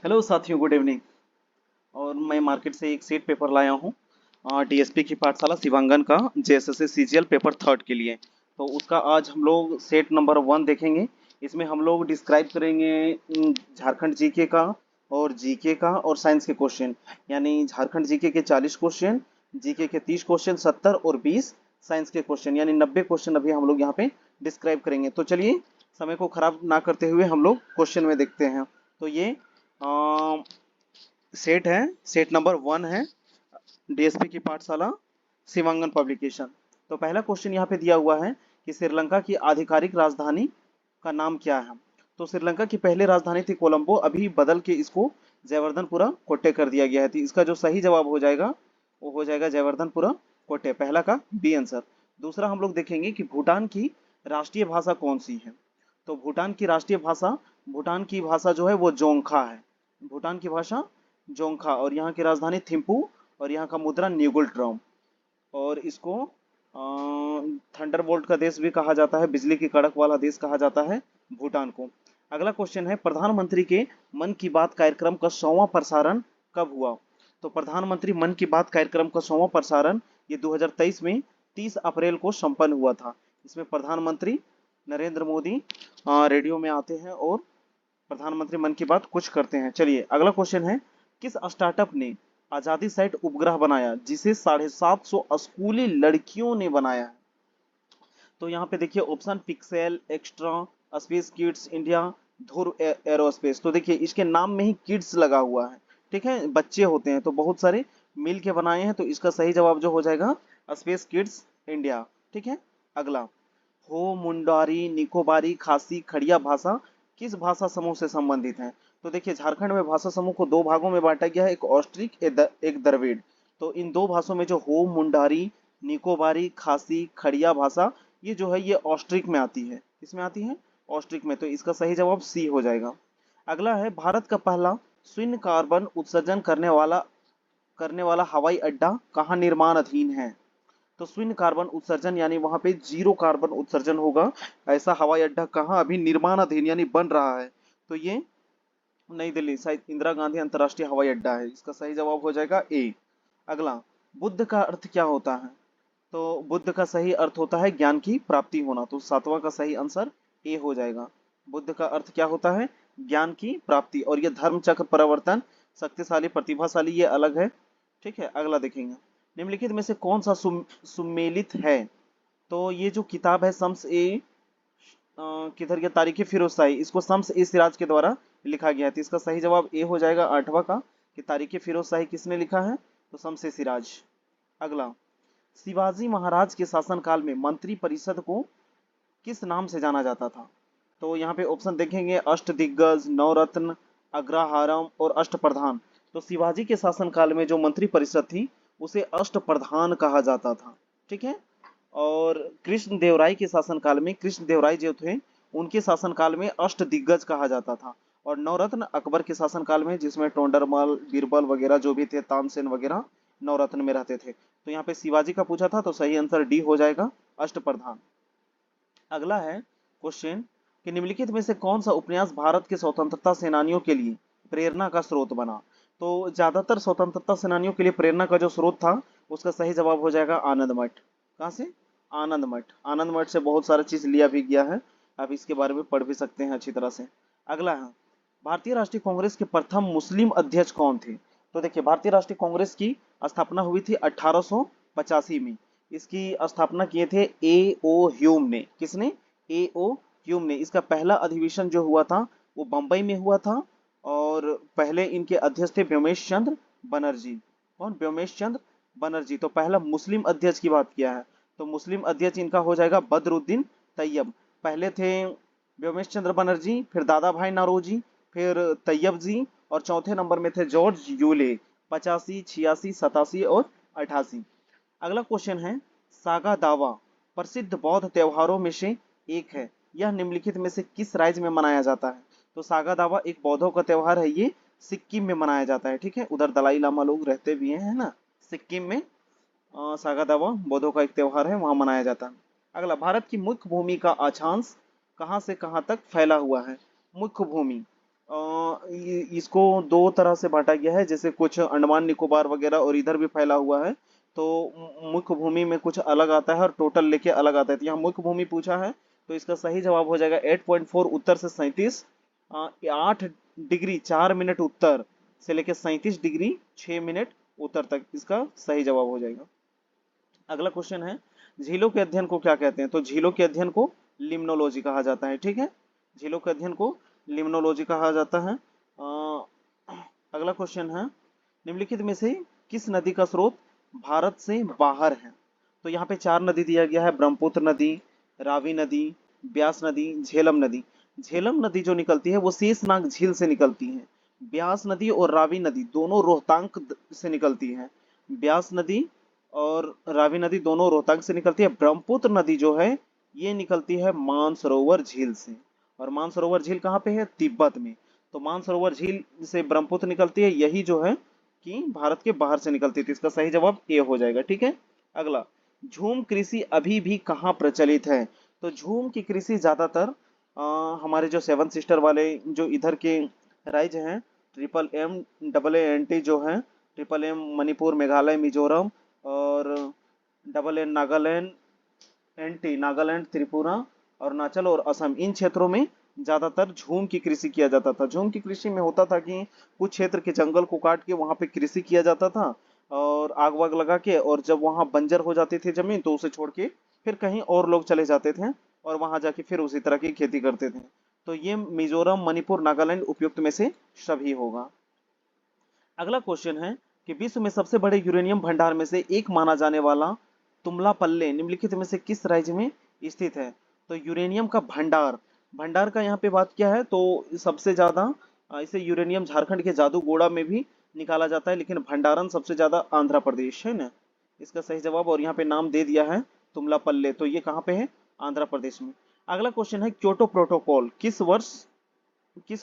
Hello साथियों, good evening. और मैं मार्केट से एक सेट पेपर लाया हूँ डीएसपी की पाठशाला शिवांगन का, जेएसएससी सीजीएल पेपर थर्ड के लिए। तो उसका आज हम लोग सेट नंबर 1 देखेंगे। इसमें हम लोग डिस्क्राइब करेंगे झारखंड जीके का और जीके का और साइंस के क्वेश्चन। यानी झारखंड जीके के 40 क्वेश्चन, जीके के 30 क्वेश्चन, 70 और 20 साइंस के क्वेश्चन, यानी 90 क्वेश्चन अभी हम लोग यहाँ पे डिस्क्राइब करेंगे। तो चलिए, समय को खराब ना करते हुए हम लोग क्वेश्चन में देखते हैं। तो ये सेट है, सेट नंबर 1 है, डीएसपी की पाठशाला शिवांगन पब्लिकेशन। तो पहला क्वेश्चन यहाँ पे दिया हुआ है कि श्रीलंका की आधिकारिक राजधानी का नाम क्या है। तो श्रीलंका की पहले राजधानी थी कोलंबो, अभी बदल के इसको जयवर्धनपुरा कोट्टे कर दिया गया है। तो इसका जो सही जवाब हो जाएगा वो हो जाएगा जयवर्धनपुरा कोट्टे, पहला का बी आंसर। दूसरा हम लोग देखेंगे कि भूटान की राष्ट्रीय भाषा कौन सी है। तो भूटान की राष्ट्रीय भाषा, भूटान की भाषा जो है वो जोंगखा है। भूटान की भाषा जोंगखा, और यहाँ की राजधानी थिम्पू, और यहाँ का मुद्रा न्यूगुल ट्रॉम। और इसको थंडरबोल्ट का देश भी कहा जाता है, बिजली की कड़क वाला देश कहा जाता है भूटान को। अगला क्वेश्चन है, प्रधानमंत्री के मन की बात कार्यक्रम का 100वां प्रसारण कब हुआ। तो प्रधानमंत्री मन की बात कार्यक्रम का 100वां प्रसारण ये 2023 में 30 अप्रैल को संपन्न हुआ था। इसमें प्रधानमंत्री नरेंद्र मोदी रेडियो में आते हैं और प्रधानमंत्री मन की बात कुछ करते हैं। चलिए, अगला क्वेश्चन है, किस स्टार्टअप ने आजादी साइट उपग्रह बनाया जिसे 750 स्कूली लड़कियों ने बनाया है। तो यहाँ पे देखिए option, pixel, extra, space kids India, Dhruv aerospace. तो देखिए इसके नाम में ही किड्स लगा हुआ है, ठीक है, बच्चे होते हैं, तो बहुत सारे मिल के बनाए हैं। तो इसका सही जवाब जो हो जाएगा स्पेस किड्स इंडिया, ठीक है। अगला, हो, मुंडारी, निकोबारी, खासी, खड़िया भाषा किस भाषा समूह से संबंधित है। तो देखिए झारखंड में भाषा समूह को दो भागों में बांटा गया है, एक ऑस्ट्रिक, एक द्रविड़। तो इन दो भाषाओं में जो हो, मुंडारी, निकोबारी, खासी, खड़िया भाषा, ये जो है ये ऑस्ट्रिक में आती है। इसमें आती है ऑस्ट्रिक में। तो इसका सही जवाब सी हो जाएगा। अगला है, भारत का पहला शून्य कार्बन उत्सर्जन करने वाला हवाई अड्डा कहाँ निर्माणाधीन है। तो शून्य कार्बन उत्सर्जन यानी वहां पे जीरो कार्बन उत्सर्जन होगा, ऐसा हवाई अड्डा कहाँ अभी निर्माणाधीन यानी बन रहा है। तो ये नई दिल्ली, शायद इंदिरा गांधी अंतर्राष्ट्रीय हवाई अड्डा है। इसका सही जवाब हो जाएगा ए। अगला, बुद्ध का अर्थ क्या होता है। तो बुद्ध का सही अर्थ होता है ज्ञान की प्राप्ति होना। तो सातवां का सही आंसर ए हो जाएगा। बुद्ध का अर्थ क्या होता है, ज्ञान की प्राप्ति। और ये धर्म चक्र परिवर्तन, शक्तिशाली, प्रतिभाशाली, ये अलग है, ठीक है। अगला देखेंगे, निम्नलिखित में से कौन सा सुमेलित है। तो ये जो किताब है शम्स ए किधर गया, तारीख फिरोज शाही, इसको शम्स ए सिराज के द्वारा लिखा गया है। तो इसका सही जवाब ए हो जाएगा आठवां का, कि तारीख फिरोज शाही किसने लिखा है, तो शम्स ए सिराज। अगला, शिवाजी महाराज के शासनकाल में मंत्री परिषद को किस नाम से जाना जाता था। तो यहाँ पे ऑप्शन देखेंगे, अष्ट दिग्गज, नवरत्न, अग्रहारम और अष्ट प्रधान। तो शिवाजी के शासनकाल में जो मंत्री परिषद थी उसे अष्ट प्रधान कहा जाता था, ठीक है। और कृष्ण देवराय के शासनकाल में, कृष्ण देवराय जो थे उनके शासनकाल में अष्ट दिग्गज कहा जाता था। और नवरत्न अकबर के शासनकाल में, जिसमें टोंडरमल, बीरबल वगैरह जो भी थे, तानसेन वगैरह नवरत्न में रहते थे। तो यहाँ पे शिवाजी का पूछा था, तो सही आंसर डी हो जाएगा, अष्ट प्रधान। अगला है क्वेश्चन, कि निम्नलिखित में से कौन सा उपन्यास भारत के स्वतंत्रता सेनानियों के लिए प्रेरणा का स्रोत बना। तो ज्यादातर स्वतंत्रता सेनानियों के लिए प्रेरणा का जो स्रोत था उसका सही जवाब हो जाएगा आनंद मठ। कहाँ से, आनंद मठ। आनंद मठ से बहुत सारा चीज लिया भी गया है, आप इसके बारे में पढ़ भी सकते हैं अच्छी तरह से। अगला है, भारतीय राष्ट्रीय कांग्रेस के प्रथम मुस्लिम अध्यक्ष कौन थे। तो देखिए भारतीय राष्ट्रीय कांग्रेस की स्थापना हुई थी 1885 में। इसकी स्थापना किए थे ए ओ ह्यूम ने। किसने, ए ओ ह्यूम ने। इसका पहला अधिवेशन जो हुआ था वो बंबई में हुआ था, और पहले इनके अध्यक्ष थे व्योमेश चंद्र बनर्जी। कौन, व्योमेश चंद्र बनर्जी। तो पहला मुस्लिम अध्यक्ष की बात किया है, तो मुस्लिम अध्यक्ष इनका हो जाएगा बदरुद्दीन तैयब। पहले थे व्योमेश चंद्र बनर्जी, फिर दादा भाई नारोजी, फिर तैयब जी, और चौथे नंबर में थे जॉर्ज यूले, 85, 86, 87 और 88। अगला क्वेश्चन है, सागा दावा प्रसिद्ध बौद्ध त्योहारों में से एक है, यह निम्नलिखित में से किस राज्य में मनाया जाता है। तो सागा दावा एक बौद्धों का त्योहार है, ये सिक्किम में मनाया जाता है, ठीक है। उधर दलाई लामा लोग रहते भी हैं, है ना, सिक्किम में। सागा दावा बौद्धों का एक त्योहार है, वहां मनाया जाता है। अगला, भारत की मुख्य भूमि का अक्षांश कहां से कहां तक फैला हुआ है। मुख्य भूमि, इसको दो तरह से बांटा गया है, जैसे कुछ अंडमान निकोबार वगैरह और इधर भी फैला हुआ है। तो मुख्य भूमि में कुछ अलग आता है और टोटल लेके अलग आता है। तो यहाँ मुख्य भूमि पूछा है, तो इसका सही जवाब हो जाएगा 8.4 उत्तर से 37, 8 डिग्री 4 मिनट उत्तर से लेके 37 डिग्री 6 मिनट उत्तर तक इसका सही जवाब हो जाएगा। अगला क्वेश्चन है, झीलों के अध्ययन को क्या कहते हैं? तो झीलों के अध्ययन को लिम्नोलॉजी कहा जाता है। ठीक है, झीलों के अध्ययन को लिम्नोलॉजी कहा जाता है। अगला क्वेश्चन है, निम्नलिखित में से किस नदी का स्रोत भारत से बाहर है? तो यहाँ पे 4 नदी दिया गया है, ब्रह्मपुत्र नदी, रावी नदी, ब्यास नदी, झेलम नदी। झेलम नदी जो निकलती है वो शेषनाग झील से निकलती है। ब्यास नदी और रावी नदी दोनों रोहतांग से निकलती है। ब्यास नदी और रावी नदी दोनों रोहतांग से निकलती है। ब्रह्मपुत्र नदी जो है ये निकलती है मानसरोवर झील से, और मानसरोवर झील कहाँ पे है? तिब्बत में। तो मानसरोवर झील से ब्रह्मपुत्र निकलती है, यही जो है कि भारत के बाहर से निकलती थी। इसका सही जवाब ए हो जाएगा। ठीक है, अगला, झूम कृषि अभी भी कहाँ प्रचलित है? तो झूम की कृषि ज्यादातर हमारे जो 7 सिस्टर वाले जो इधर के राज्य हैं, MMAANT जो है, MMM मणिपुर, मेघालय, मिजोरम और NNN नागालैंड, नागालैंड, त्रिपुरा, अरुणाचल और असम, इन क्षेत्रों में ज्यादातर झूम की कृषि किया जाता था। झूम की कृषि में होता था कि कुछ क्षेत्र के जंगल को काट के वहां पे कृषि किया जाता था और आग वाग लगा के, और जब वहां बंजर हो जाती थी जमीन तो उसे छोड़ के फिर कहीं और लोग चले जाते थे और वहां जाके फिर उसी तरह की खेती करते थे। तो ये मिजोरम, मणिपुर, नागालैंड उपयुक्त में से सभी होगा। अगला क्वेश्चन है कि विश्व में सबसे बड़े यूरेनियम भंडार में से एक माना जाने वाला तुमलापल्ले निम्नलिखित में से किस राज्य में स्थित है? तो यूरेनियम का भंडार, भंडार का यहाँ पे बात किया है तो सबसे ज्यादा इसे यूरेनियम झारखंड के जादूगोड़ा में भी निकाला जाता है, लेकिन भंडारण सबसे ज्यादा आंध्र प्रदेश है ना, इसका सही जवाब। और यहाँ पे नाम दे दिया है तुमलापल्ले, तो ये कहाँ पे है? आंध्र प्रदेश में। अगला क्वेश्चन है, क्योटो प्रोटोकॉल किस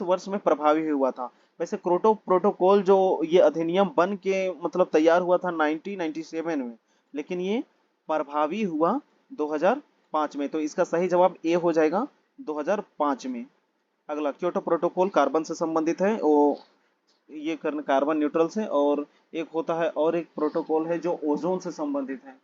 वर्ष में प्रभावी हुआ था? वैसे क्योटो प्रोटोकॉल जो ये अधिनियम बन के मतलब तैयार हुआ था 1997 में, लेकिन ये प्रभावी हुआ 2005 में। तो इसका सही जवाब ए हो जाएगा, 2005 में। अगला, क्योटो प्रोटोकॉल कार्बन से संबंधित है, वो ये कार्बन न्यूट्रल से, और एक होता है और एक प्रोटोकॉल है जो ओजोन से संबंधित है,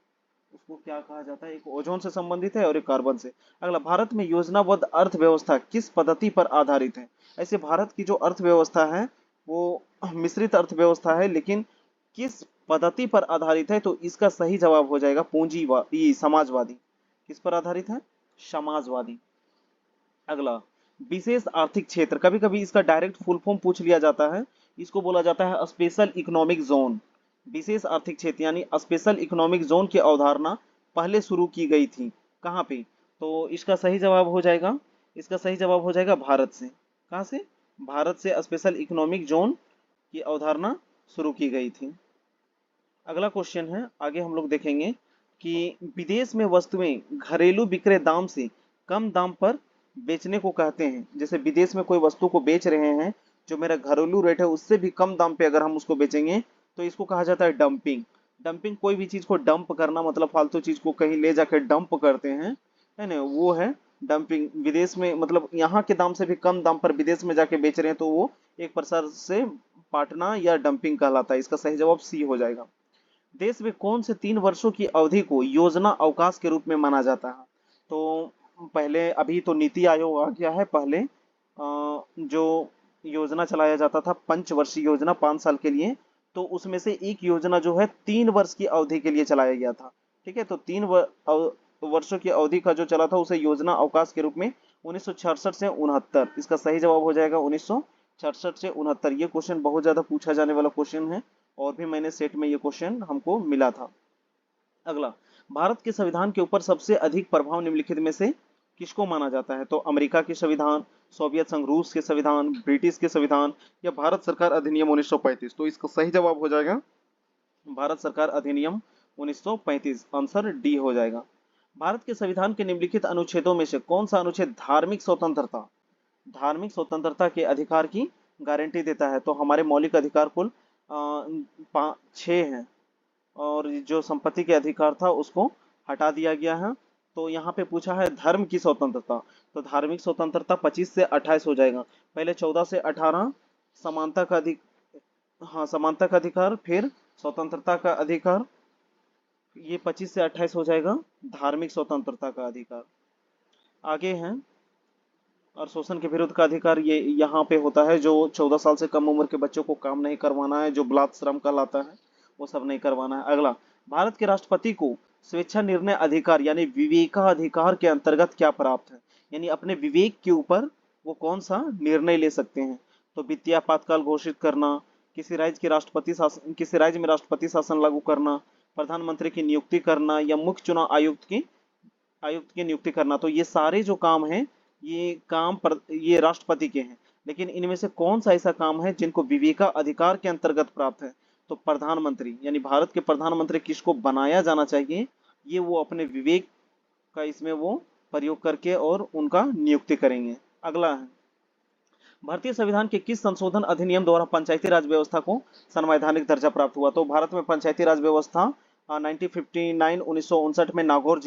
उसको क्या कहा जाता है? एक ओजोन से संबंधित है और एक कार्बन से। अगला, भारत में योजनाबद्ध अर्थव्यवस्था किस पद्धति पर आधारित है? ऐसे भारत की जो अर्थव्यवस्था है वो मिश्रित अर्थव्यवस्था है, लेकिन किस पद्धति पर आधारित है? तो इसका सही जवाब हो जाएगा पूंजीवादी, समाजवादी। किस पर आधारित है? समाजवादी। अगला, विशेष आर्थिक क्षेत्र, कभी कभी इसका डायरेक्ट फुल फॉर्म पूछ लिया जाता है, इसको बोला जाता है स्पेशल इकोनॉमिक जोन। विशेष आर्थिक क्षेत्र यानी स्पेशल इकोनॉमिक जोन की अवधारणा पहले शुरू की गई थी कहाँ पे? तो इसका सही जवाब हो जाएगा, इसका सही जवाब हो जाएगा भारत से। कहाँ से? भारत से स्पेशल इकोनॉमिक जोन की अवधारणा शुरू की गई थी। अगला क्वेश्चन है, आगे हम लोग देखेंगे कि विदेश में वस्तुएं घरेलू विक्रय दाम से कम दाम पर बेचने को कहते हैं। जैसे विदेश में कोई वस्तु को बेच रहे हैं, जो मेरा घरेलू रेट है उससे भी कम दाम पे अगर हम उसको बेचेंगे तो इसको कहा जाता है डंपिंग। डंपिंग, कोई भी चीज को डंप करना, मतलब फालतू चीज को कहीं ले जाकर डंप करते हैं, है ना, वो है डंपिंग। विदेश में मतलब यहाँ के दाम से भी कम दाम पर विदेश में जाके बेच रहे हैं तो वो एक प्रकार से पाटना या डंपिंग कहलाता है। इसका सही जवाब सी हो जाएगा। देश में कौन से 3 वर्षों की अवधि को योजना अवकाश के रूप में माना जाता है? तो पहले, अभी तो नीति आयोग आ गया है, पहले जो योजना चलाया जाता था पंचवर्षीय योजना 5 साल के लिए, तो उसमें से एक योजना जो है 3 वर्ष की अवधि के लिए चलाया गया था। ठीक है, तो 3 वर्षों की अवधि का जो चला था उसे योजना अवकाश के रूप में 1966 से 69, इसका सही जवाब हो जाएगा 1966 से 69। ये क्वेश्चन बहुत ज्यादा पूछा जाने वाला क्वेश्चन है, और भी मैंने सेट में ये क्वेश्चन हमको मिला था। अगला, भारत के संविधान के ऊपर सबसे अधिक प्रभाव निम्नलिखित में से किसको माना जाता है? तो अमेरिका के संविधान, सोवियत संघ रूस के संविधान, ब्रिटिश के संविधान, या भारत सरकार अधिनियम 1935। तो इसका सही जवाब हो जाएगा भारत सरकार अधिनियम 1935, आंसर डी हो जाएगा। भारत के संविधान के निम्नलिखित अनुच्छेदों में से कौन सा अनुच्छेद धार्मिक स्वतंत्रता के अधिकार की गारंटी देता है? तो हमारे मौलिक अधिकार कुल 6 हैं, और जो संपत्ति के अधिकार था उसको हटा दिया गया है। तो यहाँ पे पूछा है धर्म की स्वतंत्रता, तो धार्मिक स्वतंत्रता 25 से 28 हो जाएगा। पहले 14 से 18 समानता का अधिक, हाँ समानता का अधिकार, फिर स्वतंत्रता का अधिकार, ये 25 से 28 हो जाएगा धार्मिक स्वतंत्रता का अधिकार। आगे हैं और शोषण के विरुद्ध का अधिकार, ये यहाँ पे होता है जो 14 साल से कम उम्र के बच्चों को काम नहीं करवाना है, जो बलात् श्रम कहलाता है वो सब नहीं करवाना है। अगला, भारत के राष्ट्रपति को स्वेच्छा निर्णय अधिकार यानी विवेकाधिकार के अंतर्गत क्या प्राप्त है, यानी अपने विवेक के ऊपर वो कौन सा निर्णय ले सकते हैं। तो वित्तीय आपातकाल घोषित करना, किसी राज्य के राष्ट्रपति शासन, किसी राज्य में राष्ट्रपति शासन लागू करना, प्रधानमंत्री की नियुक्ति करना, या मुख्य चुनाव आयुक्त की नियुक्ति करना। तो ये सारे जो काम हैं ये काम ये राष्ट्रपति के हैं, लेकिन इनमें से कौन सा ऐसा काम है जिनको विवेका अधिकार के अंतर्गत प्राप्त है, तो प्रधानमंत्री, यानी भारत के प्रधानमंत्री किसको बनाया जाना चाहिए, ये वो अपने विवेक का इसमें वो प्रयोग करके और उनका नियुक्ति करेंगे। अगला है, भारतीय संविधान के किस संशोधन अधिनियम द्वारा पंचायती राज व्यवस्था को संवैधानिक दर्जा प्राप्त हुआ। तो भारत में पंचायती राज व्यवस्था 1959 में नागौर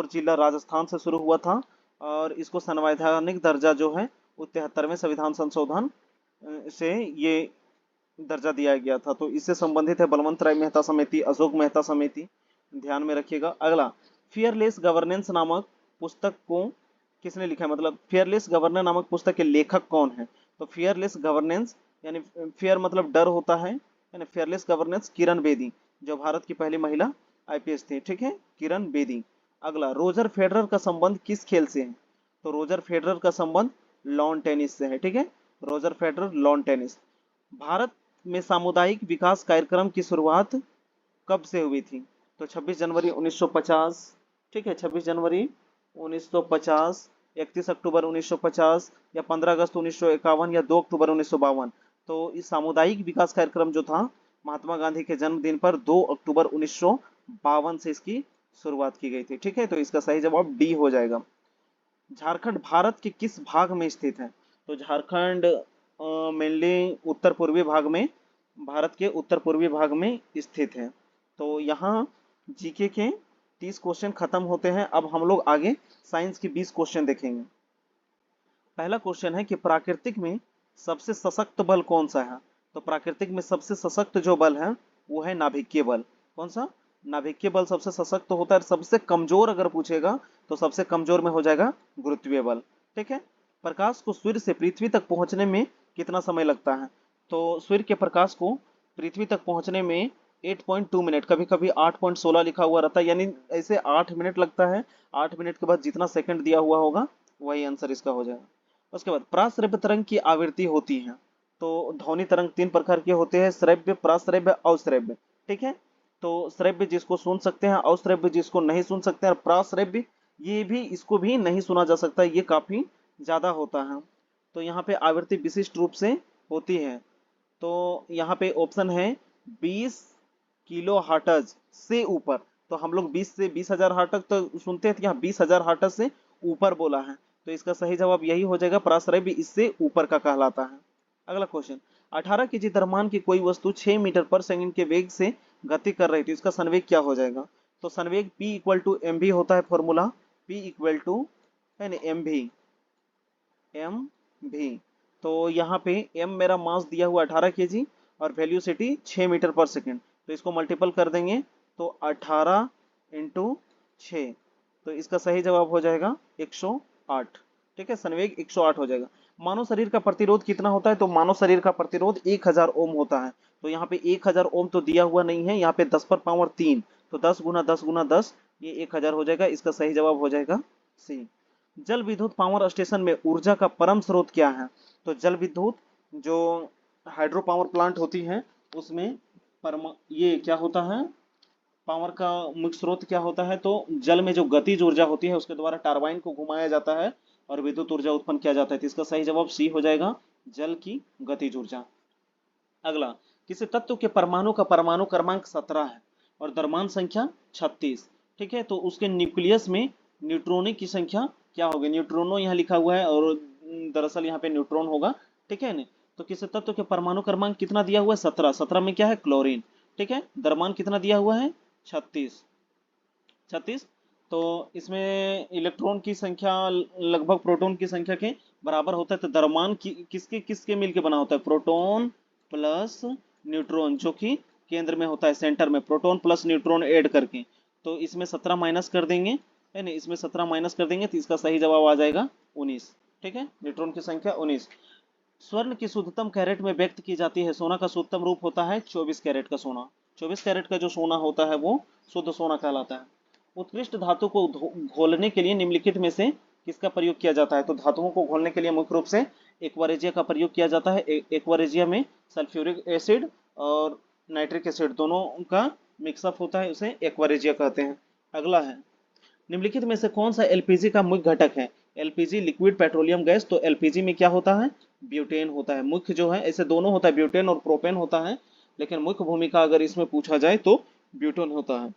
जिला राजस्थान से शुरू हुआ था, और इसको संवैधानिक दर्जा जो है वो 73वें संविधान संशोधन से ये दर्जा दिया गया था। तो इससे संबंधित है बलवंत राय मेहता समिति, अशोक मेहता समिति, ध्यान में रखिएगा। अगला, फियरलेस गवर्नेंस नामक पुस्तक को किसने लिखा है, मतलब फियरलेस गवर्नर नामक पुस्तक के लेखक कौन है। तो फियरलेस गवर्नेंस यानी फियर मतलब डर होता है, यानी फियरलेस गवर्नेंस किरण बेदी, जो भारत की पहली महिला आईपीएस थी, ठीक है, किरण बेदी। अगला, रोजर फेडरर का संबंध किस खेल से है। तो रोजर फेडरर का संबंध लॉन टेनिस से है, ठीक है, Roger Federer lawn tennis. Bharat में सामुदायिक विकास कार्यक्रम की शुरुआत कब से हुई थी। तो 26 जनवरी 1950, ठीक है, 26 जनवरी 1950, 31 अक्टूबर 1950, या 15 अगस्त 1951, या 2 अक्टूबर 1952। तो इस सामुदायिक विकास कार्यक्रम जो था महात्मा गांधी के जन्मदिन पर 2 अक्टूबर 1952 से इसकी शुरुआत की गई थी, ठीक है, तो इसका सही जवाब डी हो जाएगा। झारखंड भारत के किस भाग में स्थित है। तो झारखंड मेनली उत्तर पूर्वी भाग में, भारत के उत्तर पूर्वी भाग में स्थित है। तो यहाँ जीके के 30 क्वेश्चन खत्म होते हैं। अब हम लोग आगे साइंस के 20 क्वेश्चन देखेंगे। पहला क्वेश्चन है कि प्राकृतिक में सबसे सशक्त बल कौन सा है। तो प्राकृतिक में सबसे सशक्त जो बल है वो है नाभिकीय बल। कौन सा, नाभिकीय बल सबसे सशक्त होता है। सबसे कमजोर अगर पूछेगा तो सबसे कमजोर में हो जाएगा गुरुत्वीय बल, ठीक है। प्रकाश को सूर्य से पृथ्वी तक पहुंचने में कितना समय लगता है। तो सूर्य के प्रकाश को पृथ्वी तक पहुंचने में 8.2 मिनट, कभी कभी 8.16 लिखा हुआ रहता है, यानी ऐसे 8 मिनट लगता है। 8 मिनट के बाद जितना सेकंड दिया हुआ होगा वही आंसर इसका हो जाएगा। उसके बाद प्राश्रव्य तरंग की आवृत्ति होती है। तो ध्वनि तरंग 3 प्रकार के होते हैं, श्रव्य, प्राश्रव्य, अश्रव्य, ठीक है। तो श्रव्य जिसको सुन सकते हैं, अश्रव्य जिसको नहीं सुन सकते हैं, और प्राश्रव्य ये भी, इसको भी नहीं सुना जा सकता, ये काफी ज्यादा होता है। तो यहाँ पे आवृत्ति विशिष्ट रूप से होती है। तो यहाँ पे ऑप्शन है 20 किलो हर्ट्ज से ऊपर। तो हम लोग 20 से 20,000 हर्ट्ज तो सुनते हैं, यहाँ 20,000 हर्ट्ज से ऊपर बोला है, तो इसका सही जवाब यही हो जाएगा, प्राश्रव्य इससे ऊपर का कहलाता है। अगला क्वेश्चन, 18 केजी द्रव्यमान की कोई वस्तु 6 मीटर पर सेकंड के वेग से गति कर रही थी, इसका संवेग क्या हो जाएगा। तो संवेग P इक्वल टू एम भी होता है, फॉर्मूला P इक्वल टू है ना एम भी। तो यहाँ पे m मेरा मास दिया हुआ 18 केजी और वेलोसिटी 6 मीटर पर सेकंड, तो इसको मल्टीपल कर देंगे तो 18 इंटू 6, तो इसका सही जवाब हो जाएगा 108, ठीक है, संवेग 108 हो जाएगा। मानव शरीर का प्रतिरोध कितना होता है। तो मानव शरीर का प्रतिरोध 1000 ओम होता है। तो यहाँ पे 1000 ओम तो दिया हुआ नहीं है, यहाँ पे 10 पर पावर 3, तो 10 गुना 10 गुना 10, ये 1000 हो जाएगा, इसका सही जवाब हो जाएगा सी। जल विद्युत पावर स्टेशन में ऊर्जा का परम स्रोत क्या है। तो जल विद्युत जो हाइड्रो पावर प्लांट होती है उसमें ये क्या होता है, पावर का मुख्य स्रोत क्या होता है। तो जल में जो गतिज ऊर्जा होती है उसके द्वारा टरबाइन को घुमाया जाता है और विद्युत ऊर्जा उत्पन्न किया जाता है। तो इसका सही जवाब सी हो जाएगा, जल की गतिज ऊर्जा। अगला, किसी तत्व के परमाणु का परमाणु क्रमांक 17 है और द्रव्यमान संख्या 36, ठीक है। तो उसके न्यूक्लियस में न्यूट्रॉनों की संख्या क्या होगी। न्यूट्रॉनो यहाँ लिखा हुआ है और दरअसल यहाँ पे न्यूट्रॉन होगा, ठीक है ना। तो किसी तत्व के परमाणु क्रमांक कितना दिया हुआ है, 17। 17 में क्या है, क्लोरीन, ठीक है। द्रव्यमान कितना दिया हुआ है, 36। तो इसमें इलेक्ट्रॉन की संख्या लगभग प्रोटॉन की संख्या के बराबर होता है। तो द्रव्यमान किसके किसके मिलके बना होता है? प्रोटॉन प्लस न्यूट्रॉन, जो कि केंद्र में होता है, सेंटर में, प्रोटॉन प्लस न्यूट्रॉन ऐड करके। तो इसमें 17 माइनस कर देंगे, है ना, इसमें 17 माइनस कर देंगे तो इसका सही जवाब आ जाएगा 19। ठीक है, न्यूट्रॉन की संख्या 19। स्वर्ण की शुद्धतम कैरेट में व्यक्त की जाती है। सोना का शुद्धतम रूप होता है 24 कैरेट का सोना। 24 कैरेट का जो सोना होता है वो शुद्ध सोना कहलाता है। उत्कृष्ट धातु को घोलने के लिए निम्नलिखित में से किसका प्रयोग किया जाता है? तो धातुओं को घोलने के लिए मुख्य रूप से एक्वारेजिया का प्रयोग किया जाता है। एक्वारेजिया में सल्फ्यूरिक एसिड और नाइट्रिक एसिड दोनों का मिक्सअप होता है, उसे एक्वारेजिया कहते हैं। अगला है, निम्नलिखित में से कौन सा एलपीजी का मुख्य घटक है? LPG liquid petroleum gas. तो एलपीजी में क्या होता है? ब्यूटेन होता है। मुख्य जो है, ऐसे दोनों होता है, ब्यूटेन और प्रोपेन होता है, लेकिन मुख्य भूमिका अगर इसमें पूछा जाए तो ब्यूटेन होता है।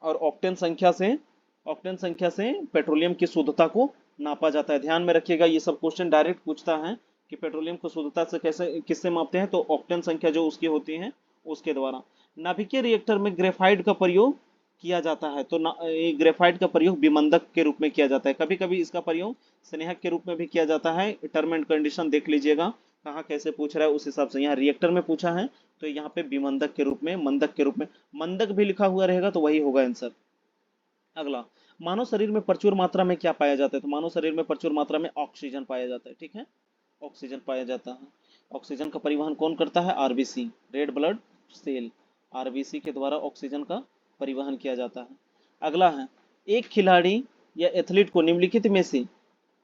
और ऑक्टेन संख्या से पेट्रोलियम की शुद्धता को नापा जाता है। ध्यान में रखिएगा, ये सब क्वेश्चन डायरेक्ट पूछता है कि पेट्रोलियम को शुद्धता से कैसे किससे मापते हैं? तो ऑक्टेन संख्या जो उसकी होती है उसके द्वारा। नाभिकीय रिएक्टर में ग्रेफाइट का प्रयोग किया जाता है। तो ग्रेफाइट का प्रयोग विमंदक के रूप में किया जाता है। कभी कभी इसका प्रयोग स्नेहक के रूप में भी किया जाता है। टर्म एंड कंडीशन देख लीजिएगा, कहाँ कैसे पूछ रहा है उस हिसाब से। यहाँ रिएक्टर में पूछा है तो यहाँ पे विमंदक के रूप में, मंदक के रूप में, मंदक भी लिखा हुआ रहेगा तो वही होगा आंसर। अगला, मानव शरीर में प्रचुर मात्रा में क्या पाया जाता है? तो मानव शरीर में प्रचुर मात्रा में ऑक्सीजन पाया जाता है। ठीक है, ऑक्सीजन पाया जाता है। ऑक्सीजन का परिवहन कौन करता है? RBC, red blood cell, RBC के द्वारा ऑक्सीजन का परिवहन किया जाता है। अगला है, एक खिलाड़ी या एथलीट को निम्नलिखित में से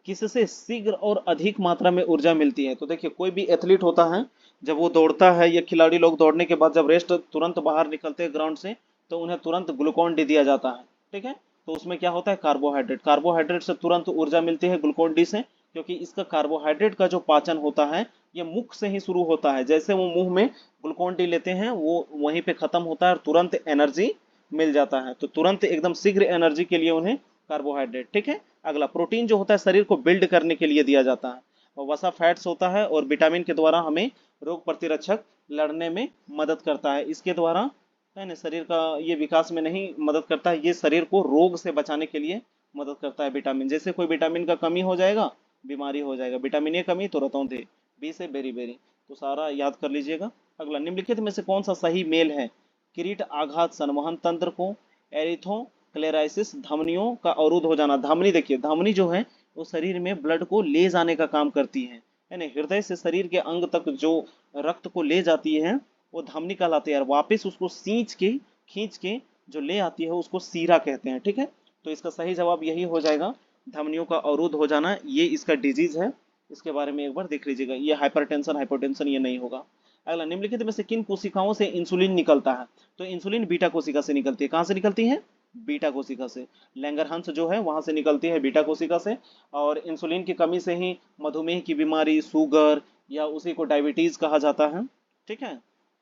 किससे शीघ्र और अधिक मात्रा में ऊर्जा मिलती है? तो देखिए, कोई भी एथलीट होता है, जब वो दौड़ता है, या खिलाड़ी लोग दौड़ने के बाद जब रेस्ट तुरंत बाहर निकलते हैं ग्राउंड से, तो उन्हें तुरंत ग्लूकोन डी दिया जाता है। ठीक है, तो उसमें क्या होता है? कार्बोहाइड्रेट। कार्बोहाइड्रेट से तुरंत ऊर्जा मिलती है ग्लूकोन डी से, क्योंकि इसका कार्बोहाइड्रेट का जो पाचन होता है ये मुख से ही शुरू होता है। जैसे वो मुंह में ग्लूकोन डी लेते हैं, वो वहीं पे खत्म होता है और तुरंत एनर्जी मिल जाता है। तो तुरंत एकदम शीघ्र एनर्जी के लिए उन्हें कार्बोहाइड्रेट। ठीक है, अगला, प्रोटीन जो होता है शरीर को बिल्ड करने के लिए दिया जाता है। और वसा फैट्स होता है, और विटामिन के द्वारा हमें रोग प्रतिरक्षक लड़ने में मदद करता है। इसके द्वारा, है ना, शरीर का ये विकास में नहीं मदद करता है, ये शरीर को रोग से बचाने के लिए मदद करता है। विटामिन, जैसे कोई विटामिन का कमी हो जाएगा बीमारी हो जाएगा। विटामिन ए कमी तो रतौंधे, बी से बेरी बेरी, तो सारा याद कर लीजिएगा। अगला, निम्नलिखित में से कौन सा सही मेल है? किरीट आघात संवहन तंत्र को, एरिथ्रोक्लेराइसिस, धमनियों का अवरुद्ध हो जाना। धमनी, देखिए धमनी जो है वो शरीर में ब्लड को ले जाने का काम करती है ना। हृदय से शरीर के अंग तक जो रक्त को ले जाती है वो धमनी कहलाती है, और वापस उसको खींच के जो ले आती है उसको सीरा कहते हैं। ठीक है, तो इसका सही जवाब यही हो जाएगा, धमनियों का अवरुद्ध हो जाना, ये इसका डिजीज है। इसके बारे में एक बार देख लीजिएगा, ये हाइपरटेंशन ये नहीं होगा। अगला, निम्नलिखित में से किन कोशिकाओं से इंसुलिन निकलता है? तो इंसुलिन बीटा कोशिका से निकलती है। कहाँ से निकलती है? बीटा कोशिका से। लैंगरहंस जो है वहां से निकलती है, बीटा कोशिका से। और इंसुलिन की कमी से ही मधुमेह की बीमारी, शुगर, या उसी को डायबिटीज कहा जाता है। ठीक है,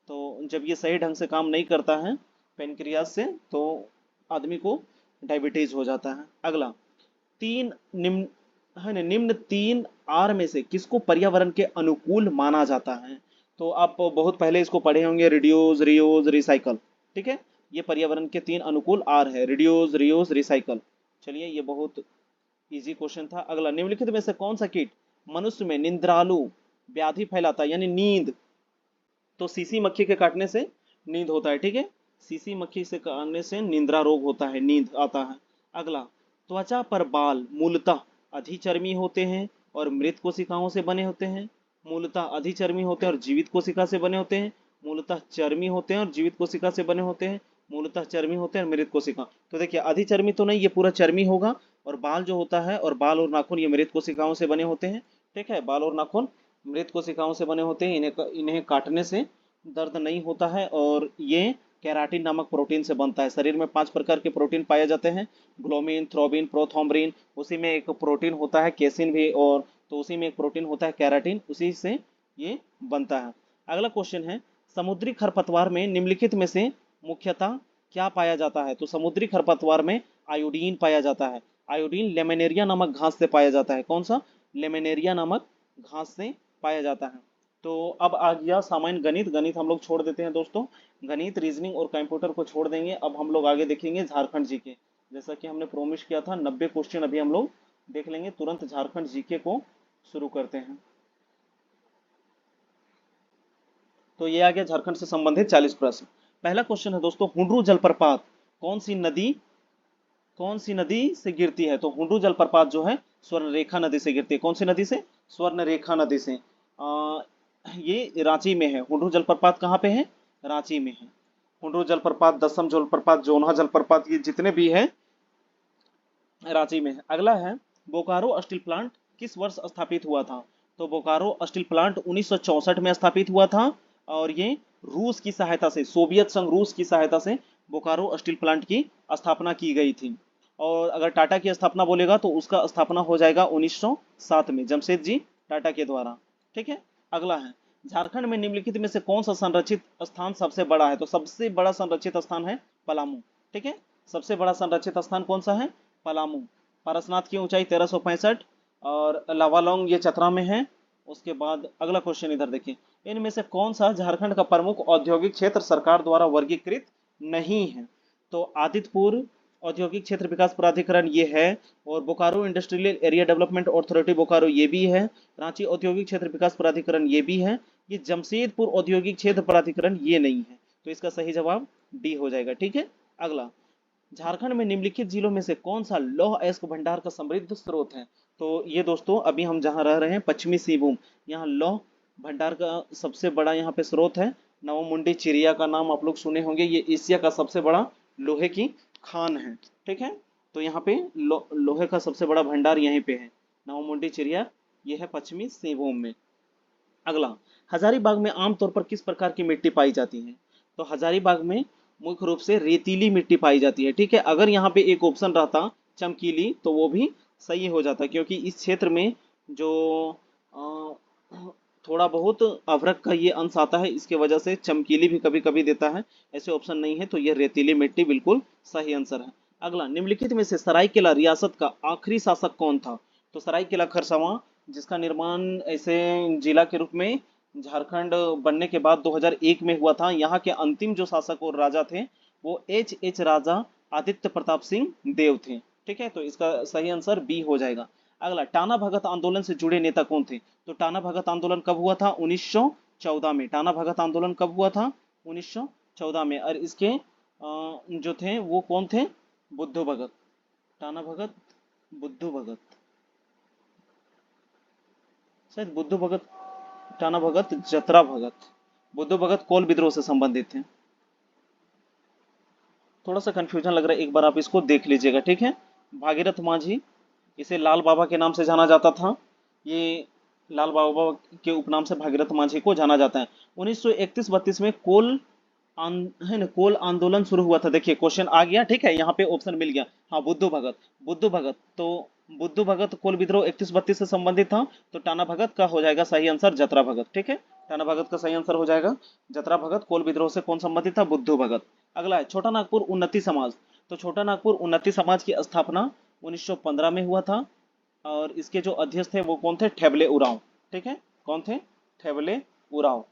तो जब ये सही ढंग से काम नहीं करता है पेनक्रियाज से, तो आदमी को डायबिटीज हो जाता है। अगला, तीन निम्न, है ना, निम्न तीन आर में से किसको पर्यावरण के अनुकूल माना जाता है? तो आप बहुत पहले इसको पढ़े होंगे, रिड्यूस, रीयूज, रिसाइकल। ठीक है, ये पर्यावरण के तीन अनुकूल आर है, रिड्यूस, रीयूज, रिसाइकल। चलिए, ये बहुत इजी क्वेश्चन था। अगला, निम्नलिखित में से कौन सा कीट मनुष्य में निंद्रालु व्याधि फैलाता है, यानी नींद? तो सीसी मक्खी के काटने से नींद होता है। ठीक है, सीसी मक्खी से काटने से निंद्रा रोग होता है, नींद आता है। अगला, त्वचा पर बाल मूलतः अधिचर्मी होते हैं और मृत कोशिकाओं से बने होते हैं। मूलतः अधिचर्मी होते हैं और जीवित कोशिका से बने होते हैं। मूलतः चर्मी होते हैं और जीवित कोशिका से बने होते हैं। मूलतः चर्मी होते हैं और मृत कोशिका। तो देखिए, अधिचर्मी तो नहीं, ये पूरा चर्मी होगा। और बाल जो होता है, और बाल और नाखून, ये मृत कोशिकाओं से बने होते हैं। ठीक है, बाल और नाखून मृत कोशिकाओं से बने होते हैं। इन्हें काटने से दर्द नहीं होता है, और ये केराटिन नामक प्रोटीन से बनता है। शरीर में 5 प्रकार के प्रोटीन पाए जाते हैं, ग्लोमिन, थ्रोबिन, प्रोथॉम्ब्रिन, उसी में एक प्रोटीन होता है केसिन भी, और तो उसी में एक प्रोटीन होता है केराटिन, उसी से ये बनता है। अगला क्वेश्चन है, समुद्री खरपतवार में निम्नलिखित में से मुख्यतः क्या पाया जाता है? तो समुद्री खरपतवार में आयोडीन पाया जाता है। आयोडीन लेमिनेरिया नामक घास से पाया जाता है। कौन सा? लेमिनेरिया नामक घास से पाया जाता है। तो अब आ गया सामान्य गणित। गणित हम लोग छोड़ देते हैं दोस्तों, गणित, रीजनिंग और कंप्यूटर को छोड़ देंगे। अब हम लोग आगे देखेंगे झारखंड जी के। जैसा कि हमने प्रोमिस किया था 90 क्वेश्चन अभी हम लोग देख लेंगे। तुरंत झारखंड जीके को शुरू करते हैं। तो ये आ गया झारखंड से संबंधित 40 प्रश्न। पहला क्वेश्चन है दोस्तों, हुंडरू जलप्रपात कौन सी नदी से गिरती है? तो हुंडरू जलप्रपात जो है स्वर्णरेखा नदी से गिरती है। कौन सी नदी से? स्वर्णरेखा नदी से। ये रांची में है। हुंडरू जलप्रपात कहाँ पे है? रांची में है। हुंडरू जलप्रपात, दसम जलप्रपात, जोनहा जलप्रपात, ये जितने भी हैं रांची में है। अगला है, बोकारो स्टील प्लांट किस वर्ष स्थापित हुआ था? तो बोकारो स्टील प्लांट 1964 में स्थापित हुआ था और ये रूस की सहायता से, सोवियत संघ रूस की सहायता से बोकारो स्टील प्लांट की स्थापना की गई थी। और अगर टाटा की स्थापना बोलेगा तो उसका स्थापना हो जाएगा 1907 में, जमशेद जी टाटा के द्वारा। ठीक है। अगला है, झारखंड में निम्नलिखित में से कौन सा संरक्षित स्थान सबसे बड़ा है? तो सबसे बड़ा संरक्षित स्थान है पलामू। ठीक है, सबसे बड़ा संरक्षित स्थान कौन सा है? पलामू। पारसनाथ की ऊंचाई 1365 और लावालौंग ये चतरा में है। उसके बाद अगला क्वेश्चन इधर देखिए, इनमें से कौन सा झारखंड का प्रमुख औद्योगिक क्षेत्र सरकार द्वारा वर्गीकृत नहीं है? तो आदित्यपुर औद्योगिक क्षेत्र विकास प्राधिकरण ये है, और Bokaro industrial area development authority Bokaro ये भी है, रांची औद्योगिक क्षेत्र विकास प्राधिकरण ये भी है, ये जमशेदपुर औद्योगिक क्षेत्र प्राधिकरण ये नहीं है। तो इसका सही जवाब डी हो जाएगा। ठीक है। अगला, झारखंड में निम्नलिखित जिलों में से कौन सा लौह अयस्क भंडार का समृद्ध स्रोत है? तो ये दोस्तों अभी हम जहाँ रह रहे हैं पश्चिमी सिंहभूम, यहाँ लौह भंडार का सबसे बड़ा यहाँ पे स्रोत है। नवमुंडी चिड़िया का नाम आप लोग सुने होंगे, ये एशिया का सबसे बड़ा लोहे की खान है। ठीक है, तो यहाँ पे लोहे का सबसे बड़ा भंडार यहीं पे है, नवमुंडी चिड़िया, ये है पश्चिमी सिंहभूम में। अगला, हजारीबाग में आमतौर पर किस प्रकार की मिट्टी पाई जाती है? तो हजारीबाग में मुख्य रूप से रेतीली मिट्टी पाई जाती है। ठीक है, अगर यहाँ पे एक ऑप्शन रहता चमकीली तो वो भी सही हो जाता, क्योंकि इस क्षेत्र में जो थोड़ा बहुत अभ्रक का ये अंश आता है, इसके वजह से चमकीली भी कभी कभी देता है। ऐसे ऑप्शन नहीं है, तो ये रेतीली मिट्टी बिल्कुल सही आंसर है। अगला, निम्नलिखित में से सरायकेला रियासत का आखिरी शासक कौन था? तो सरायकेला खरसावां, जिसका निर्माण ऐसे जिला के रूप में झारखंड बनने के बाद 2001 में हुआ था। यहाँ के अंतिम जो शासक और राजा थे वो एच राजा आदित्य प्रताप सिंह देव थे। ठीक है, तो इसका सही आंसर बी हो जाएगा। अगला, टाना भगत आंदोलन से जुड़े नेता कौन थे? तो टाना भगत आंदोलन कब हुआ था? 1914 में। टाना भगत आंदोलन कब हुआ था? 1914 में। और इसके जो थे वो कौन थे? बुद्धू भगत। टाना भगत, बुद्धू भगत, शायद बुद्धू भगत, टाना भगत, जतरा भगत। बुद्धू भगत कोल विद्रोह से संबंधित थे। थोड़ा सा कंफ्यूजन लग रहा है, एक बार आप इसको देख लीजिएगा। ठीक है। भागीरथ मांझी, इसे लाल बाबा के नाम से जाना जाता था। ये लाल बाबा के उपनाम से भागीरथ मांझी को जाना जाता है। 1931-32 में है ना, कोल आंदोलन शुरू हुआ था। देखिए क्वेश्चन आ गया। ठीक है, यहाँ पे ऑप्शन मिल गया। हाँ, बुद्धू भगत, बुद्धू भगत। तो बुद्धू भगत कोल विद्रोह 31-32 से संबंधित था, तो टाना भगत का हो जाएगा सही आंसर जतरा भगत। ठीक है, टाना भगत का सही आंसर हो जाएगा जतरा भगत। कोल विद्रोह से कौन संबंधित था? बुद्धू भगत। अगला है, छोटा नागपुर उन्नति समाज। तो छोटा नागपुर उन्नति समाज की स्थापना 1915 में हुआ था, और इसके जो अध्यक्ष थे वो कौन थे? ठेबले उरांव। ठीक है, कौन थे? ठेबले उरांव।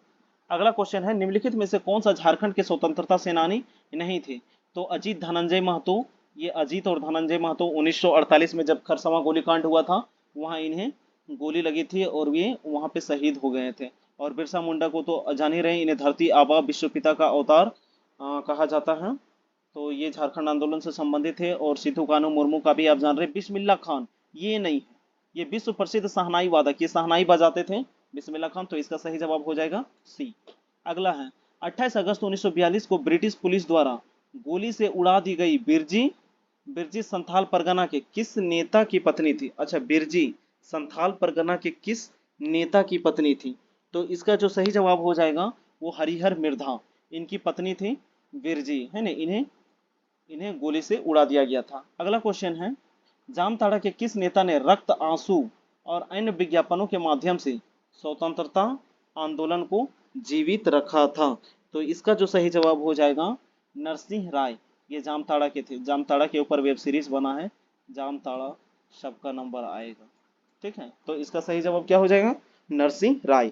अगला क्वेश्चन है, निम्नलिखित में से कौन सा झारखंड के स्वतंत्रता सेनानी नहीं थे? तो अजीत धनंजय महतो। ये अजीत और धनंजय महतो 1948 में जब खरसवां गोलीकांड हुआ था, वहां इन्हें गोली लगी थी और ये वहां पे शहीद हो गए थे। और बिरसा मुंडा को तो जान ही रहे, इन्हें धरती आबा विश्व पिता का अवतार कहा जाता है। तो ये झारखंड आंदोलन से संबंधित है। और सिद्धू कान्हू मुर्मू का भी आप जान रहे। बिस्मिल्लाह खान ये नहीं है, ये विश्व प्रसिद्ध शहनाई वादक, ये शहनाई बजाते थे बिस्मिल्लाह खान। तो इसका सही जवाब हो जाएगा सी। अगला है, 28 अगस्त 1942 को ब्रिटिश पुलिस द्वारा गोली से उड़ा दी गई बिरजी बिरजी संथाल परगना के किस नेता की पत्नी थी? अच्छा, बिरजी संथाल परगना के किस नेता की पत्नी थी? तो इसका जो सही जवाब हो जाएगा वो हरिहर मिर्धा, इनकी पत्नी थी बिरजी, है ना। इन्हें इन्हें गोली से उड़ा दिया गया था। अगला क्वेश्चन है, जामताड़ा के किस नेता ने रक्त, आंसू और अन्य विज्ञापनों के माध्यम से स्वतंत्रता आंदोलन को जीवित रखा था? तो इसका जो सही जवाब हो जाएगा नरसिंह राय। ये जामताड़ा के थे। जामताड़ा के ऊपर वेब सीरीज बना है, जामताड़ा सबका नंबर आएगा। ठीक है, तो इसका सही जवाब क्या हो जाएगा? नरसिंह राय।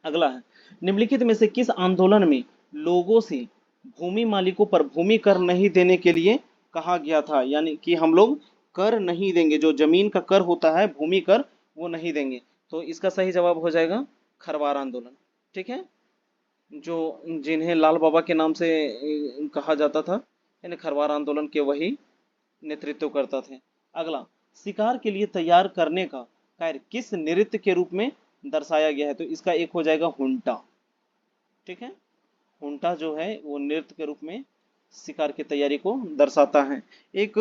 अगला है, निम्नलिखित में से किस आंदोलन में लोगों से भूमि मालिकों पर भूमि कर नहीं देने के लिए कहा गया था, यानी कि हम लोग कर नहीं देंगे, जो जमीन का कर होता है भूमि कर वो नहीं देंगे। तो इसका सही जवाब हो जाएगा खरवार आंदोलन। ठीक है, जो जिन्हें लाल बाबा के नाम से कहा जाता था, यानी खरवार आंदोलन के वही नेतृत्व करता थे। अगला, शिकार के लिए तैयार करने का कार्य किस नृत्य के रूप में दर्शाया गया है? तो इसका एक हो जाएगा हुंटा। ठीक है, हुंटा जो है वो नृत्य के रूप में शिकार की तैयारी को दर्शाता है। एक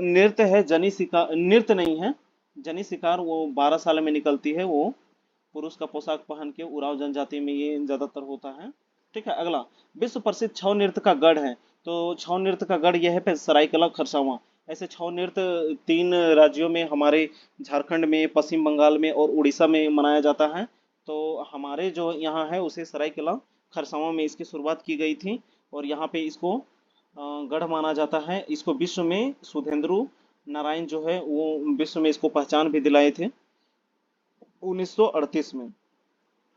नृत्य है जनी शिकार, नृत्य नहीं है, जनी शिकार, वो 12 साल में निकलती है, वो पुरुष का पोशाक पहन के, उराव जनजाति में ये ज्यादातर होता है। ठीक है, अगला, विश्व प्रसिद्ध छऊ नृत्य का गढ़ है। तो छऊ नृत्य का गढ़ यह है सरायकला खरसावां। ऐसे छऊ नृत्य 3 राज्यों में, हमारे झारखंड में, पश्चिम बंगाल में और उड़ीसा में मनाया जाता है। तो हमारे जो यहाँ है उसे सरायकला खरसावां में इसकी शुरुआत की गई थी, और यहाँ पे इसको गढ़ माना जाता है। इसको विश्व में सुधेंद्रु नारायण जो है वो विश्व में इसको पहचान भी दिलाए थे 1938 में।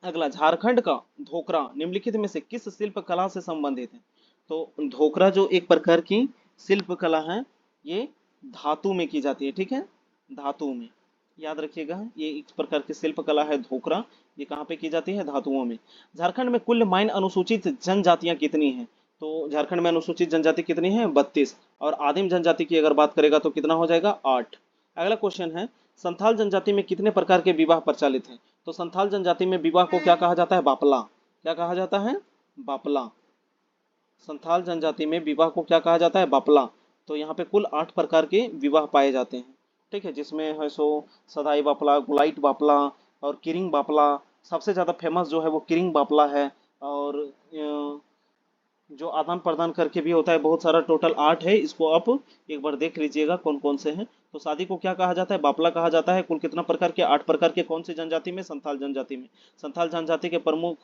अगला, झारखंड का धोकरा निम्नलिखित में से किस शिल्प कला से संबंधित है? तो धोकरा जो एक प्रकार की शिल्प कला है, ये धातु में की जाती है। ठीक है, धातु में, याद रखिएगा, ये एक प्रकार की शिल्प कला है धोकरा। ये कहाँ पे की जाती है? धातुओं में। झारखंड में कुल माइन अनुसूचित जनजातियां कितनी हैं? तो झारखंड में अनुसूचित जनजाति कितनी है? 32। और आदिम जनजाति की अगर बात करेगा तो कितना हो जाएगा? 8। अगला क्वेश्चन है, संथाल जनजाति में कितने प्रकार के विवाह प्रचलित हैं? तो संथाल जनजाति में विवाह को क्या कहा जाता है? बापला। क्या कहा जाता है? बापला। संथाल जनजाति में विवाह को क्या कहा जाता है? बापला। तो यहाँ पे कुल 8 प्रकार के विवाह पाए जाते हैं। ठीक है, जिसमें है सो सदाई बापला, गुलाइट बापला और किरिंग बापला। सबसे ज्यादा फेमस जो है वो किरिंग बापला है। और जो आदान प्रदान करके भी होता है बहुत सारा, टोटल 8 है। इसको आप एक बार देख लीजिएगा कौन कौन से हैं। तो शादी को क्या कहा जाता है? बापला कहा जाता है। कुल कितना प्रकार के? 8 प्रकार के। कौन सी जनजाति में? संथाल जनजाति में। संथाल जनजाति के प्रमुख,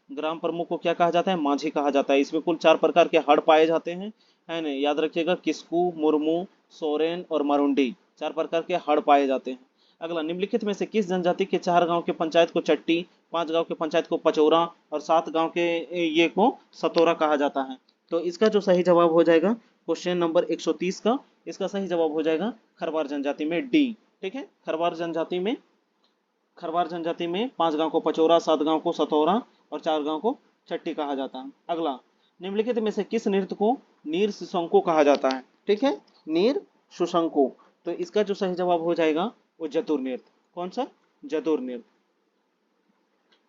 ग्राम प्रमुख को क्या कहा जाता है? माझी कहा जाता है। इसमें कुल 4 प्रकार के हड़ पाए जाते हैं, है ना? याद रखिएगा, किस्कू, मुर्मू, सोरेन और मारुंडी, 4 प्रकार के हड़ पाए जाते हैं। अगला, निम्नलिखित में से किस जनजाति के 4 गांव के पंचायत को चट्टी, 5 गांव के पंचायत को पचौरा और 7 गांव के ये को सतोरा कहा जाता है? तो इसका जो सही जवाब हो जाएगा क्वेश्चन नंबर 130 का, इसका सही जवाब हो जाएगा खरवार जनजाति में डी। ठीक है, खरवार जनजाति में 5 गांव को पचौरा, 7 गांव को सतौरा और 4 गांव को चट्टी कहा जाता है। अगला, निम्नलिखित में से किस नृत्य को नीर सुशंको कहा जाता है? ठीक है, नीर सुशंको। तो इसका जो सही जवाब हो जाएगा वो जतुर नृत्य। कौन सा? जतुर नृत्य।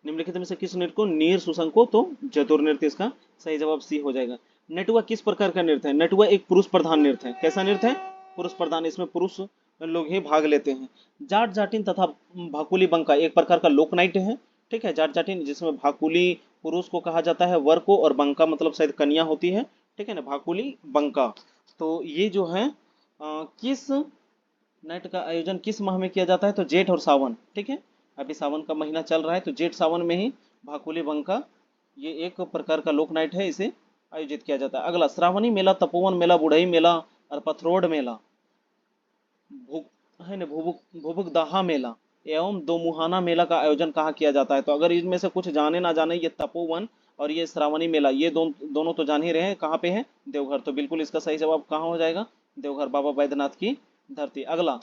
निम्नलिखित में से किस नृत्य को नीर सुशंको? तो जतुर नृत्य इसका सही जवाब सी हो जाएगा। नटुआ किस प्रकार का नृत्य है? नटुआ एक पुरुष प्रधान नृत्य है। कैसा नृत्य है? पुरुष प्रधान। इसमें पुरुष लोग ही भाग लेते हैं। जाट जाटिन तथा भाकुली बंका एक प्रकार का लोक नाट्य है। ठीक है, जाट जाटिन जिसमें भाकुली पुरुष को कहा जाता है, वर को, और बंका मतलब शायद कन्या होती है। ठीक है ना, भाकुली बंका। तो ये जो है किस नाइट का आयोजन किस माह में किया जाता है? तो जेठ और सावन। ठीक है, अभी सावन का महीना चल रहा है, तो जेठ सावन में ही भाकुली बंका ये एक प्रकार का लोक नाइट है, इसे आयोजित किया जाता है। अगला, श्रावणी मेला, तपोवन मेला, बुढ़ई मेला और पथरोड मेला, है ना, भुबुकदाहा मेला एवं दोमुहाना मेला का आयोजन कहाँ किया जाता है? तो अगर इनमें से कुछ जाने ना जाने, ये तपोवन और ये श्रावणी मेला, ये दोनों तो जान ही रहे हैं कहाँ पे है? देवघर। तो बिल्कुल इसका सही जवाब कहाँ हो जाएगा? देवघर, बाबा बैद्यनाथ की धरती। अगला,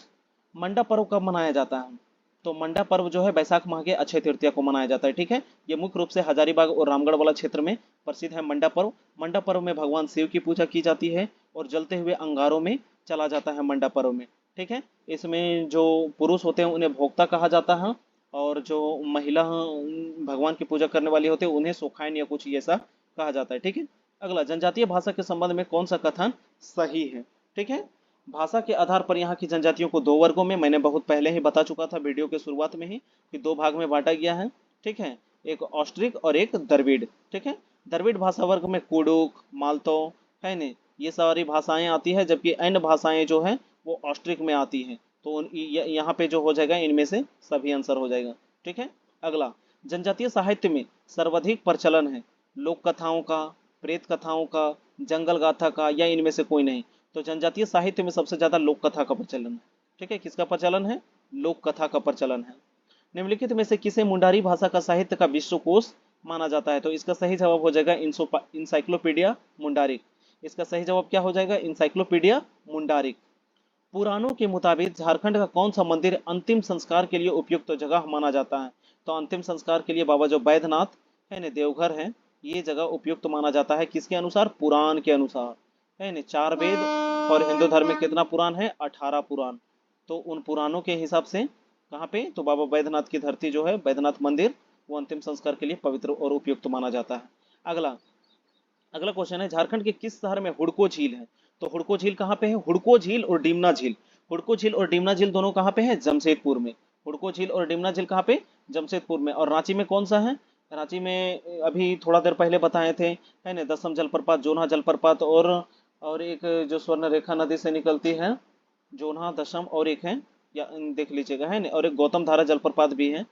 मंडा पर्व कब मनाया जाता है? तो मंडा पर्व जो है बैसाख माह के अक्षय तृतीया को मनाया जाता है। ठीक है, ये मुख्य रूप से हजारीबाग और रामगढ़ वाला क्षेत्र में प्रसिद्ध है मंडा पर्व। मंडा पर्व में भगवान शिव की पूजा की जाती है और जलते हुए अंगारों में चला जाता है मंडा पर्व में। ठीक है, इसमें जो पुरुष होते हैं उन्हें भोक्ता कहा जाता है, और जो महिला भगवान की पूजा करने वाली होते हैं उन्हें सोखाइन या कुछ ऐसा कहा जाता है। ठीक है, अगला, जनजातीय भाषा के संबंध में कौन सा कथन सही है? ठीक है, भाषा के आधार पर यहाँ की जनजातियों को 2 वर्गों में, मैंने बहुत पहले ही बता चुका था वीडियो के शुरुआत में ही, कि 2 भाग में बांटा गया है। ठीक है, एक ऑस्ट्रिक और एक द्रविड़। ठीक है, द्रविड़ भाषा वर्ग में कुडुक, मालतो, है न, ये सारी भाषाएं आती है, जबकि अन्य भाषाएं जो है वो ऑस्ट्रिक में आती है। तो यहाँ पे जो हो जाएगा इनमें से सभी आंसर हो जाएगा। ठीक है, अगला, जनजातीय साहित्य में सर्वाधिक प्रचलन है लोक कथाओं का, प्रेत कथाओं का, जंगल गाथा का, या इनमें से कोई नहीं? तो जनजातीय साहित्य में सबसे ज्यादा लोक कथा का प्रचलन है। ठीक है, किसका प्रचलन है? लोक कथा का प्रचलन है। निम्नलिखित में से किसे मुंडारी भाषा का साहित्य का विश्वकोश माना जाता है? तो इसका सही जवाब हो जाएगा इंसाइक्लोपीडिया मुंडारिक। इसका सही जवाब क्या हो जाएगा? इंसाइक्लोपीडिया मुंडारिक। पुराणों के मुताबिक झारखंड का कौन सा मंदिर अंतिम संस्कार के लिए उपयुक्त जगह माना जाता है? तो अंतिम संस्कार के लिए बाबा जो बैद्यनाथ है न, देवघर है, ये जगह उपयुक्त माना जाता है। किसके अनुसार? पुराण के अनुसार है न। 4 वेद और हिंदू धर्म में कितना पुराण है? 18 पुराण। तो उन पुराणों के हिसाब से कहाँ पे? तो बाबा बैद्यनाथ की धरती जो है, बैद्यनाथ मंदिर, वो अंतिम संस्कार के लिए पवित्र और उपयुक्त माना जाता है। अगला अगला क्वेश्चन है, झारखंड के किस शहर में हुड़को झील है? तो हुड़को झील कहाँ पे है? हुड़को झील और डिमना झील। हुड़को झील और डिमना झील दोनों कहाँ पे है? जमशेदपुर में। हुड़को झील और डिमना झील कहाँ पे? जमशेदपुर में। और रांची में कौन सा है? रांची में अभी थोड़ा देर पहले बताए थे, है ना, दसम जलप्रपात, जोन्हा जलप्रपात, और एक जो स्वर्ण रेखा नदी से निकलती है, जोन्हा, दशम, और एक है, या देख लीजिएगा, है ना, और एक गौतम धारा जलप्रपात भी है।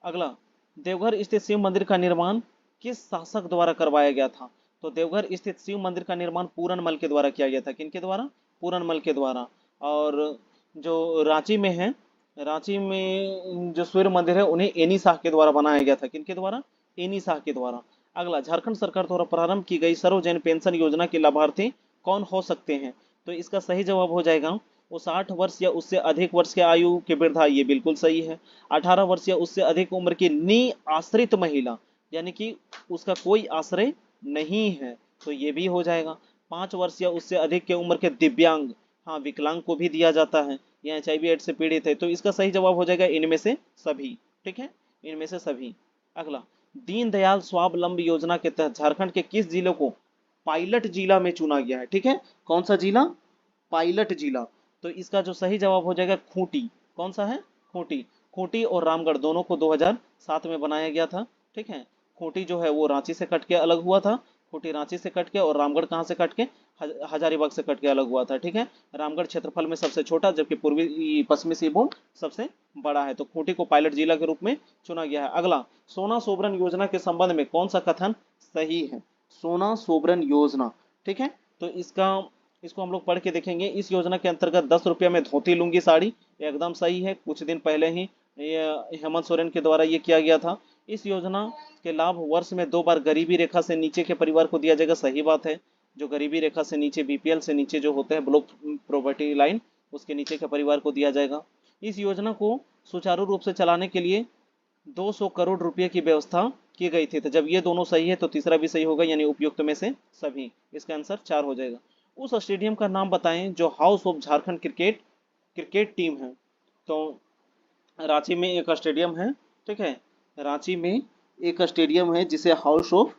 अगला, देवघर स्थित शिव मंदिर का निर्माण किस शासक द्वारा करवाया गया था? तो देवघर स्थित शिव मंदिर का निर्माण पूरनमल के द्वारा किया गया था। किनके द्वारा? पूरनमल के द्वारा। और जो रांची में है, रांची में जो सूर्य मंदिर है, उन्हें एनी शाह के द्वारा बनाया गया था। किनके द्वारा? एनी शाह के द्वारा। अगला, झारखंड सरकार द्वारा प्रारंभ की गई सर्वजन पेंशन योजना के लाभार्थी कौन हो सकते हैं? तो इसका सही जवाब हो जाएगा, वो 60 वर्ष या उससे अधिक वर्ष के आयु के वृद्धा, ये बिल्कुल सही है। 18 वर्ष या उससे अधिक उम्र की निआश्रित महिला, यानी कि उसका कोई आश्रय नहीं है, तो ये भी हो जाएगा। 5 वर्ष या उससे अधिक के उम्र के दिव्यांग, हाँ, विकलांग को भी दिया जाता है, या HIV एड्स से पीड़ित है, तो इसका सही जवाब हो जाएगा इनमें से सभी। ठीक है, इनमें से सभी। अगला, दीनदयाल स्वावलंबी योजना के तहत झारखंड के किस जिले को पायलट जिला में चुना गया है? ठीक है, कौन सा जिला? पायलट जिला। तो इसका जो सही जवाब हो जाएगा खूंटी। कौन सा है? खूंटी। खूंटी और रामगढ़ दोनों को 2007 में बनाया गया था। ठीक है, खूंटी जो है वो रांची से कट के अलग हुआ था। खूंटी रांची से कट के, और रामगढ़ कहाँ से कट के? हजारीबाग से कट के अलग हुआ था। ठीक है, रामगढ़ क्षेत्रफल में सबसे छोटा, जबकि पूर्वी पश्चिमी सिंहभूम सबसे बड़ा है। तो खूंटी को पायलट जिला के रूप में चुना गया है। अगला, सोना सोबरन योजना के संबंध में कौन सा कथन सही है? सोना सोबरन योजना, ठीक है, तो इसको हम लोग पढ़ के देखेंगे। इस योजना के अंतर्गत 10 रुपये में धोती लुंगी साड़ी, एकदम सही है। कुछ दिन पहले ही हेमंत सोरेन के द्वारा ये किया गया था। इस योजना के लाभ वर्ष में 2 बार गरीबी रेखा से नीचे के परिवार को दिया जाएगा। सही बात है, जो गरीबी रेखा से नीचे, BPL से नीचे जो होते हैं, ब्लॉक प्रॉपर्टी लाइन, उसके नीचे के परिवार को दिया जाएगा। इस योजना को सुचारू रूप से चलाने के लिए 200 करोड़ रुपए की व्यवस्था की गई थी। तो जब ये दोनों सही है तो तीसरा भी सही होगा, यानी उपयुक्त में से सभी। इसका आंसर 4 हो जाएगा। उस स्टेडियम का नाम बताएं जो house of Jharkhand cricket cricket team है। तो रांची में एक स्टेडियम है, ठीक है, रांची में एक स्टेडियम है जिसे हाउस ऑफ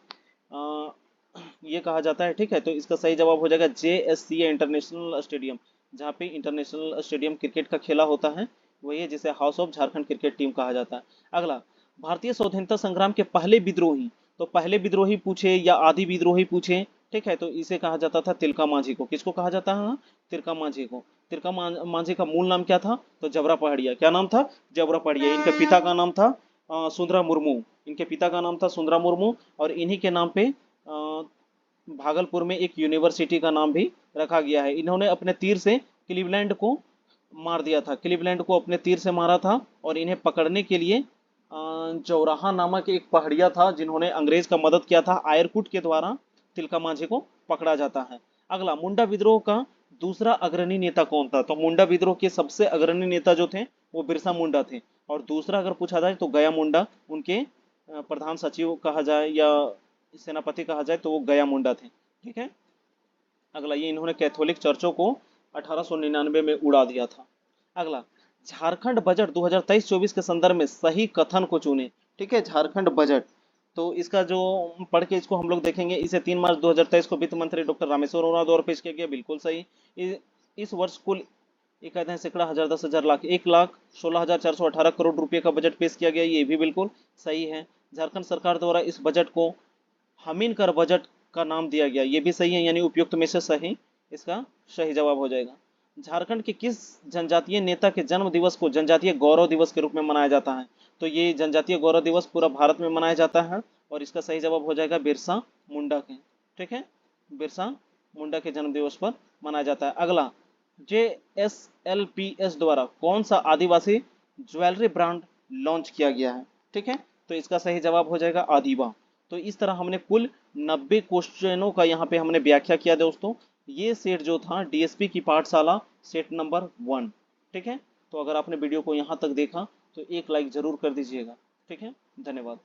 ये कहा जाता है। ठीक है, तो इसका सही जवाब हो जाएगा JSCA इंटरनेशनल स्टेडियम, जहाँ पे इंटरनेशनल स्टेडियम क्रिकेट का खेला होता है, वही है जिसे house of Jharkhand cricket team कहा जाता है। अगला, भारतीय स्वाधीनता संग्राम के पहले विद्रोही, तो पहले विद्रोही पूछे या आदि विद्रोही पूछे, ठीक है, तो इसे कहा जाता था तिलका मांझी को। किसको कहा जाता है? तिलका मांझी को। तिलका मांझी का मूल नाम क्या था? तो जबरा पहाड़िया। क्या नाम था? जबरा पहाड़िया। इनके पिता का नाम था सुंदरा मुर्मू। इनके पिता का नाम था सुंदरा मुर्मू, और इन्हीं के नाम पे भागलपुर में एक यूनिवर्सिटी का नाम भी रखा गया है। इन्होंने अपने तीर से क्लीवलैंड को मार दिया था, क्लीवलैंड को अपने तीर से मारा था, और इन्हें पकड़ने के लिए जौराहा नामक एक पहाड़िया था, जिन्होंने अंग्रेज का मदद किया था। आयरकुट के द्वारा तिलका मांझी को पकड़ा जाता है। अगला, मुंडा विद्रोह का दूसरा अग्रणी नेता कौन था? तो मुंडा विद्रोह के सबसे अग्रणी नेता जो थे वो बिरसा मुंडा थे, और दूसरा अगर पूछा जाए तो गया मुंडा, उनके प्रधान सचिव कहा जाए या सेनापति कहा जाए तो वो गया मुंडा थे। ठीक है, अगला, ये इन्होंने कैथोलिक चर्चों को 1899 में उड़ा दिया था। अगला, झारखंड बजट 2023-24 के संदर्भ में सही कथन को चुने। ठीक है, झारखंड बजट, तो इसका जो पढ़ के इसको हम लोग देखेंगे। इसे 3 मार्च 2023 को वित्त मंत्री डॉक्टर रामेश्वर उरांव द्वारा पेश किया गया, बिल्कुल सही। इस वर्ष कुल 1 सैकड़ा हजार 10,000 लाख 1,16,418 करोड़ रुपए का बजट पेश किया गया, ये भी बिल्कुल सही है। झारखंड सरकार द्वारा इस बजट को हमीन कर बजट का नाम दिया गया, ये भी सही है, यानी उपयुक्त में से सही इसका सही जवाब हो जाएगा। झारखंड के किस जनजातीय नेता के जन्म दिवस को जनजातीय गौरव दिवस के रूप में मनाया जाता है? तो ये जनजातीय गौरव दिवस पूरा भारत में मनाया जाता है, और इसका सही जवाब हो जाएगा बिरसा मुंडा के। ठीक है, बिरसा मुंडा के जन्म दिवस पर मनाया जाता है। अगला, JSLPS द्वारा कौन सा आदिवासी ज्वेलरी ब्रांड लॉन्च किया गया है? ठीक है, तो इसका सही जवाब हो जाएगा आदिवा। तो इस तरह हमने कुल 90 क्वेश्चनों का यहाँ पे हमने व्याख्या किया दोस्तों। ये सेट जो था डीएसपी की पाठशाला सेट नंबर 1। ठीक है, तो अगर आपने वीडियो को यहाँ तक देखा तो एक लाइक जरूर कर दीजिएगा। ठीक है, धन्यवाद।